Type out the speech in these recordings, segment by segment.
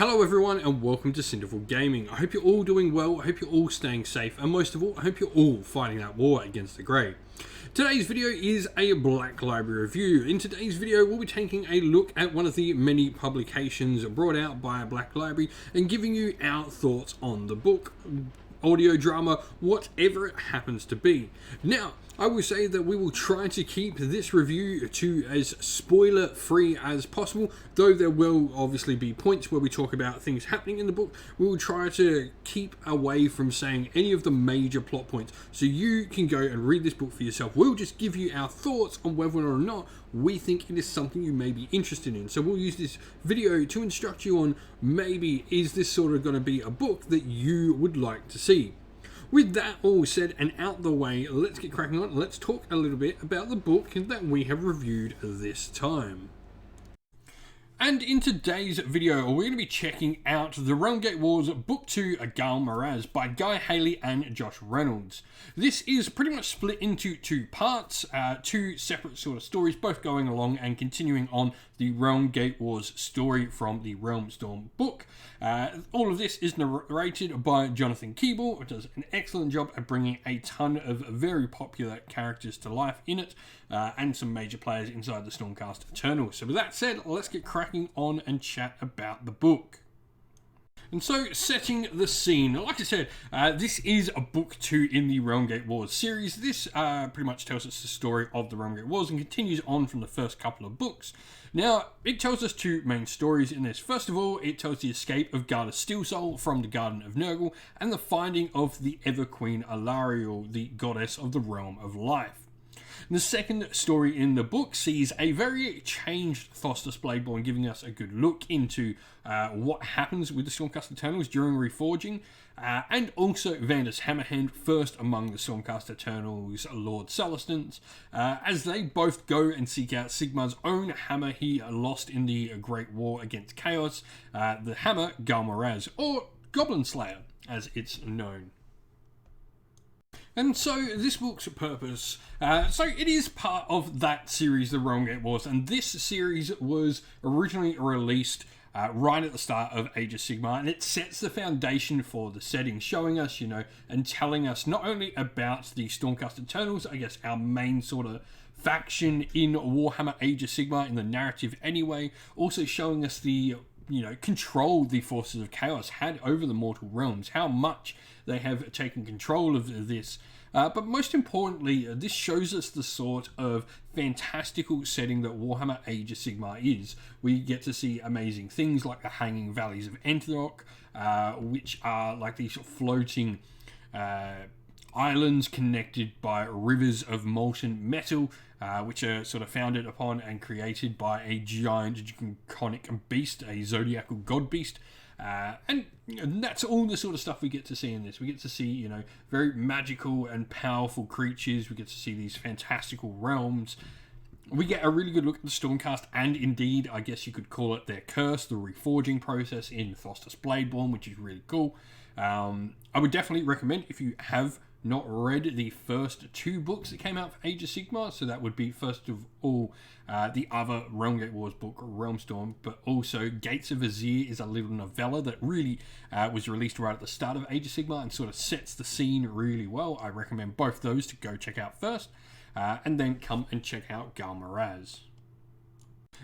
Hello everyone and welcome to Cinderful Gaming. I hope you're all doing well, I hope you're all staying safe, and most of all, I hope you're all fighting that war against the grey. Today's video is a Black Library review. In today's video, we'll be taking a look at one of the many publications brought out by Black Library and giving you our thoughts on the book, audio drama, whatever it happens to be. Now, I will say that we will try to keep this review to as spoiler free as possible, though there will obviously be points where we talk about things happening in the book. We will try to keep away from saying any of the major plot points, so you can go and read this book for yourself. We'll just give you our thoughts on whether or not we think it is something you may be interested in. So we'll use this video to instruct you on maybe is this sort of going to be a book that you would like to see. With that all said and out the way, let's get cracking on. Let's talk a little bit about the book that we have reviewed this time. And in today's video, we're going to be checking out the Realmgate Wars Book 2, Ghal Maraz by Hayley and Josh Reynolds. This is pretty much split into two parts, two separate sort of stories, both going along and continuing on the Realmgate Wars story from the Realmstorm book. All of this is narrated by Jonathan Keeble, who does an excellent job at bringing a ton of very popular characters to life in it, and some major players inside the Stormcast Eternals. So with that said, let's get cracking on and chat about the book. And so, setting the scene, like I said, this is a book 2 in the Realmgate Wars series. This pretty much tells us the story of the Realmgate Wars and continues on from the first couple of books. Now, it tells us two main stories in this. First of all, it tells the escape of Garda Steelsoul from the Garden of Nurgle and the finding of the Ever Queen Alariel, the goddess of the Realm of Life. The second story in the book sees a very changed Thostos Bladeborn, giving us a good look into what happens with the Stormcast Eternals during reforging, and also Vander's Hammerhand, first among the Stormcast Eternals Lord Celestins, as they both go and seek out Sigmar's own hammer he lost in the Great War against Chaos, the hammer Ghal Maraz, or Goblin Slayer as it's known. And so this book's purpose, so it is part of that series, the Realmgate Wars, and this series was originally released right at the start of Age of Sigmar, and it sets the foundation for the setting, showing us, and telling us not only about the Stormcast Eternals, I guess our main sort of faction in Warhammer Age of Sigmar in the narrative anyway, also showing us the control the forces of chaos had over the mortal realms, how much they have taken control of this. But most importantly, this shows us the sort of fantastical setting that Warhammer Age of Sigmar is. We get to see amazing things like the Hanging Valleys of Enthrok, which are like these floating islands connected by rivers of molten metal, which are sort of founded upon and created by a giant draconic beast, a zodiacal god beast. And that's all the sort of stuff we get to see in this. We get to see, very magical and powerful creatures. We get to see these fantastical realms. We get a really good look at the Stormcast, and indeed, I guess you could call it their curse, the reforging process in Thostos Bladeborn, which is really cool. I would definitely recommend, if you have not read the first two books that came out for Age of Sigmar, so that would be first of all the other Realmgate Wars book, Realmstorm, but also Gates of Azir is a little novella that really was released right at the start of Age of Sigmar and sort of sets the scene really well. I recommend both those to go check out first, and then come and check out Ghal Maraz.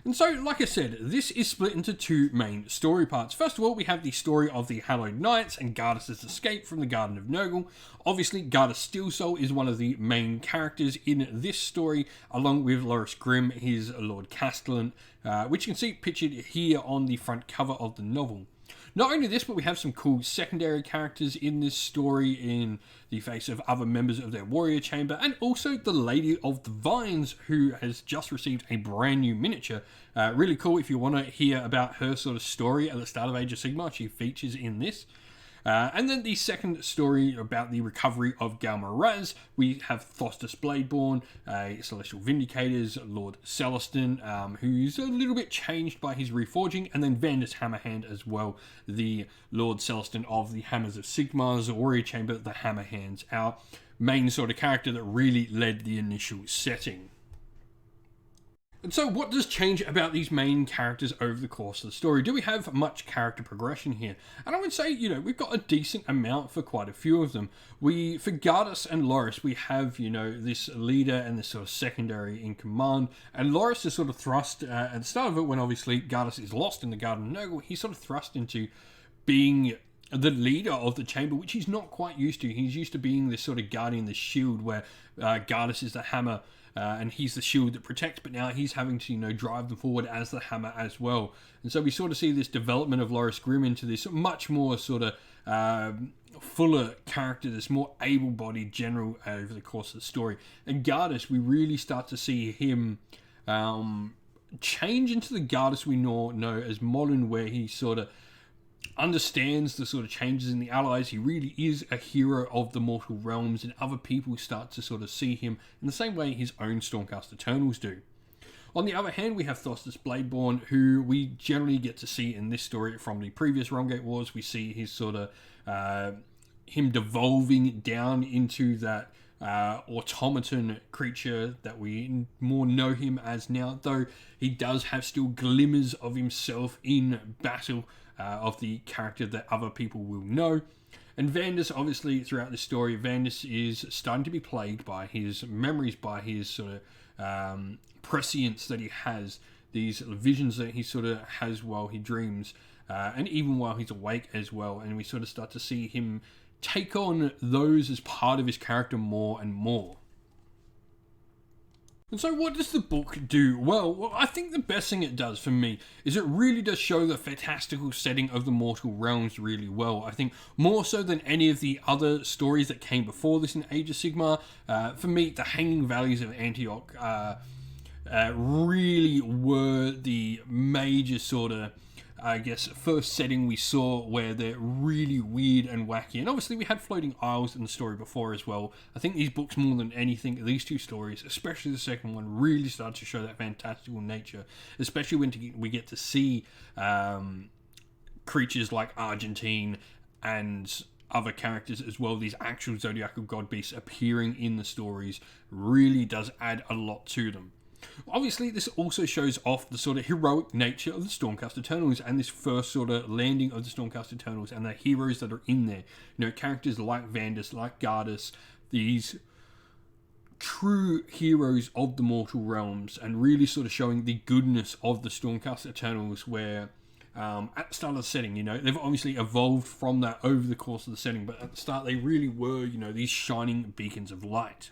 And so, like I said, this is split into two main story parts. First of all, we have the story of the Hallowed Knights and Gardas' escape from the Garden of Nurgle. Obviously, Garda Steelsoul is one of the main characters in this story, along with Loris Grimm, his Lord Castellan, which you can see pictured here on the front cover of the novel. Not only this, but we have some cool secondary characters in this story in the face of other members of their warrior chamber, and also the Lady of the Vines, who has just received a brand new miniature. Really cool if you want to hear about her sort of story at the start of Age of Sigmar. She features in this. And then the second story about the recovery of Ghal Maraz, we have Thostos Bladeborn, Celestial Vindicators, Lord Celestin, who's a little bit changed by his reforging, and then Vander's Hammerhand as well, the Lord Celestin of the Hammers of Sigmar's Warrior Chamber, the Hammerhands, our main sort of character that really led the initial setting. And so what does change about these main characters over the course of the story? Do we have much character progression here? And I would say, we've got a decent amount for quite a few of them. For Gardas and Loris, we have, this leader and this sort of secondary in command. And Loris is sort of thrust, at the start of it, when obviously Gardas is lost in the Garden of Nurgle, he's sort of thrust into being the leader of the chamber, which he's not quite used to. He's used to being this sort of guardian, this shield, where Gardas is the hammer, and he's the shield that protects, but now he's having to, drive them forward as the hammer as well. And so we sort of see this development of Loris Grimm into this much more sort of fuller character, this more able-bodied general over the course of the story. And Gardas, we really start to see him change into the Gardas we know as modern, where he sort of understands the sort of changes in the allies. He really is a hero of the mortal realms, and other people start to sort of see him in the same way his own Stormcast Eternals do. On the other hand, we have Thostus Bladeborn, who we generally get to see in this story from the previous Realmgate Wars. We see his sort of him devolving down into that automaton creature that we more know him as now, though he does have still glimmers of himself in battle, of the character that other people will know. And Vandus, obviously, throughout the story, Vandus is starting to be plagued by his memories, by his sort of prescience that he has, these visions that he sort of has while he dreams, and even while he's awake as well. And we sort of start to see him take on those as part of his character more and more. And so what does the book do? Well, I think the best thing it does for me is it really does show the fantastical setting of the mortal realms really well. I think more so than any of the other stories that came before this in Age of Sigmar, for me, the Hanging Valleys of Antioch really were the major sort of, first setting we saw where they're really weird and wacky. And obviously we had Floating Isles in the story before as well. I think these books, more than anything, these two stories, especially the second one, really start to show that fantastical nature, especially when we get to see creatures like Argentine and other characters as well. These actual zodiacal god beasts appearing in the stories really does add a lot to them. Obviously, this also shows off the sort of heroic nature of the Stormcast Eternals and this first sort of landing of the Stormcast Eternals and the heroes that are in there. Characters like Vandus, like Gardas, these true heroes of the mortal realms, and really sort of showing the goodness of the Stormcast Eternals, where at the start of the setting, they've obviously evolved from that over the course of the setting, but at the start they really were, these shining beacons of light.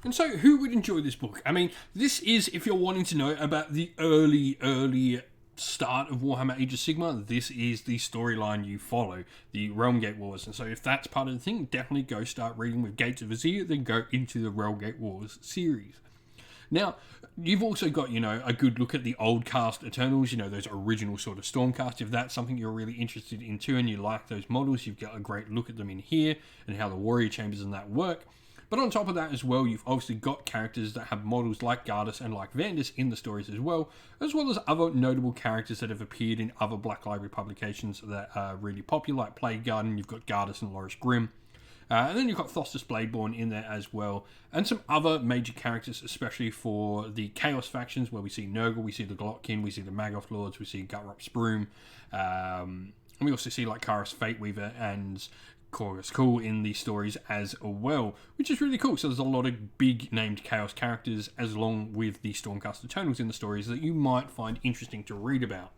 And so, who would enjoy this book? I mean, this is, if you're wanting to know about the early start of Warhammer Age of Sigmar, this is the storyline you follow, the Realmgate Wars. And so, if that's part of the thing, definitely go start reading with Gates of Azir, then go into the Realmgate Wars series. Now, you've also got, a good look at the old cast Eternals, those original sort of Stormcast. If that's something you're really interested in too, and you like those models, you've got a great look at them in here, and how the warrior chambers and that work. But on top of that as well, you've obviously got characters that have models like Gardas and like Vandus in the stories as well as other notable characters that have appeared in other Black Library publications that are really popular, like Plague Garden. You've got Gardas and Loris Grimm. And then you've got Thostus Bladeborn in there as well, and some other major characters, especially for the Chaos factions, where we see Nurgle, we see the Glotkin, we see the Magoth Lords, we see Gutrop Spruam, and we also see like Karis Fateweaver and Chorus Cool in these stories as well, which is really cool. So there's a lot of big named Chaos characters, as along with the Stormcast Eternals in the stories, that you might find interesting to read about.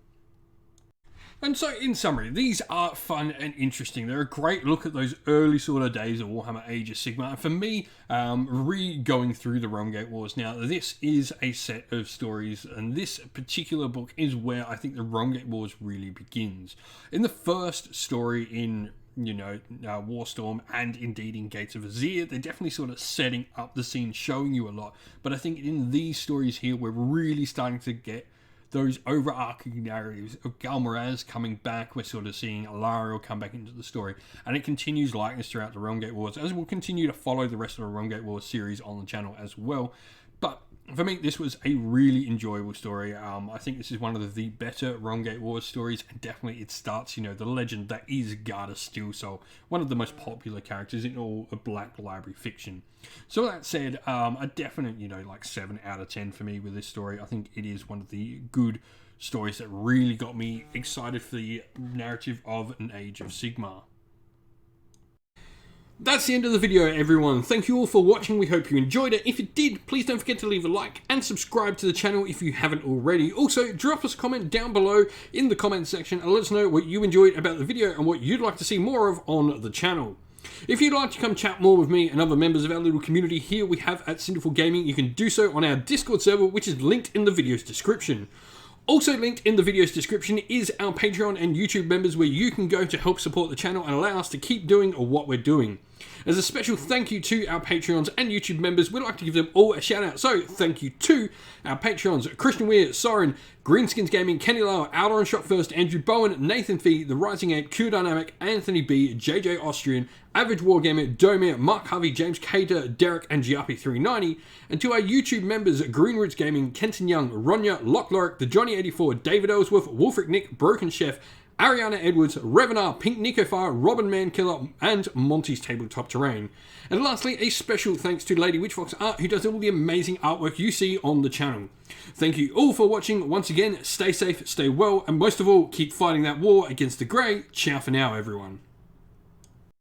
And so, in summary, these are fun and interesting. They're a great look at those early sort of days of Warhammer Age of Sigmar. And for me, going through the Realmgate Wars now, this is a set of stories, and this particular book is where I think the Realmgate Wars really begins. In the first story in Warstorm, and indeed in Gates of Azir, they're definitely sort of setting up the scene, showing you a lot. But I think in these stories here, we're really starting to get those overarching narratives of Ghal Maraz coming back. We're sort of seeing Alariel come back into the story, and it continues like this throughout the Realmgate Wars, as we'll continue to follow the rest of the Realmgate Wars series on the channel as well. But For me, this was a really enjoyable story. I think this is one of the better Realmgate Wars stories, and definitely it starts, the legend that is Garda Steelsoul, one of the most popular characters in all of Black Library fiction. So with that said, a definite, 7 out of 10 for me with this story. I think it is one of the good stories that really got me excited for the narrative of An Age of Sigmar. That's the end of the video, everyone. Thank you all for watching. We hope you enjoyed it. If you did, please don't forget to leave a like and subscribe to the channel if you haven't already. Also, drop us a comment down below in the comment section and let us know what you enjoyed about the video and what you'd like to see more of on the channel. If you'd like to come chat more with me and other members of our little community here we have at Cinderful Gaming, you can do so on our Discord server, which is linked in the video's description. Also linked in the video's description is our Patreon and YouTube members, where you can go to help support the channel and allow us to keep doing what we're doing. As a special thank you to our Patreons and YouTube members, we'd like to give them all a shout out. So thank you to our Patreons: Christian Weir, Soren, Greenskins Gaming, Kenny Lauer, Outer and Shot First, Andrew Bowen, Nathan Fee, The Rising Ant, Q Dynamic, Anthony B, JJ Austrian, Average Wargamer, Domir, Mark Harvey, James Cater, Derek, and Giappy390, and to our YouTube members: Green Roots Gaming, Kenton Young, Ronya, Lock Lorick, The Johnny84, David Ellsworth, Wolfric Nick, Broken Chef, Ariana Edwards, Revenar, Pink Nico Fire, Robin Mankiller, and Monty's Tabletop Terrain. And lastly, a special thanks to Lady Witchfox Art, who does all the amazing artwork you see on the channel. Thank you all for watching. Once again, stay safe, stay well, and most of all, keep fighting that war against the Grey. Ciao for now, everyone.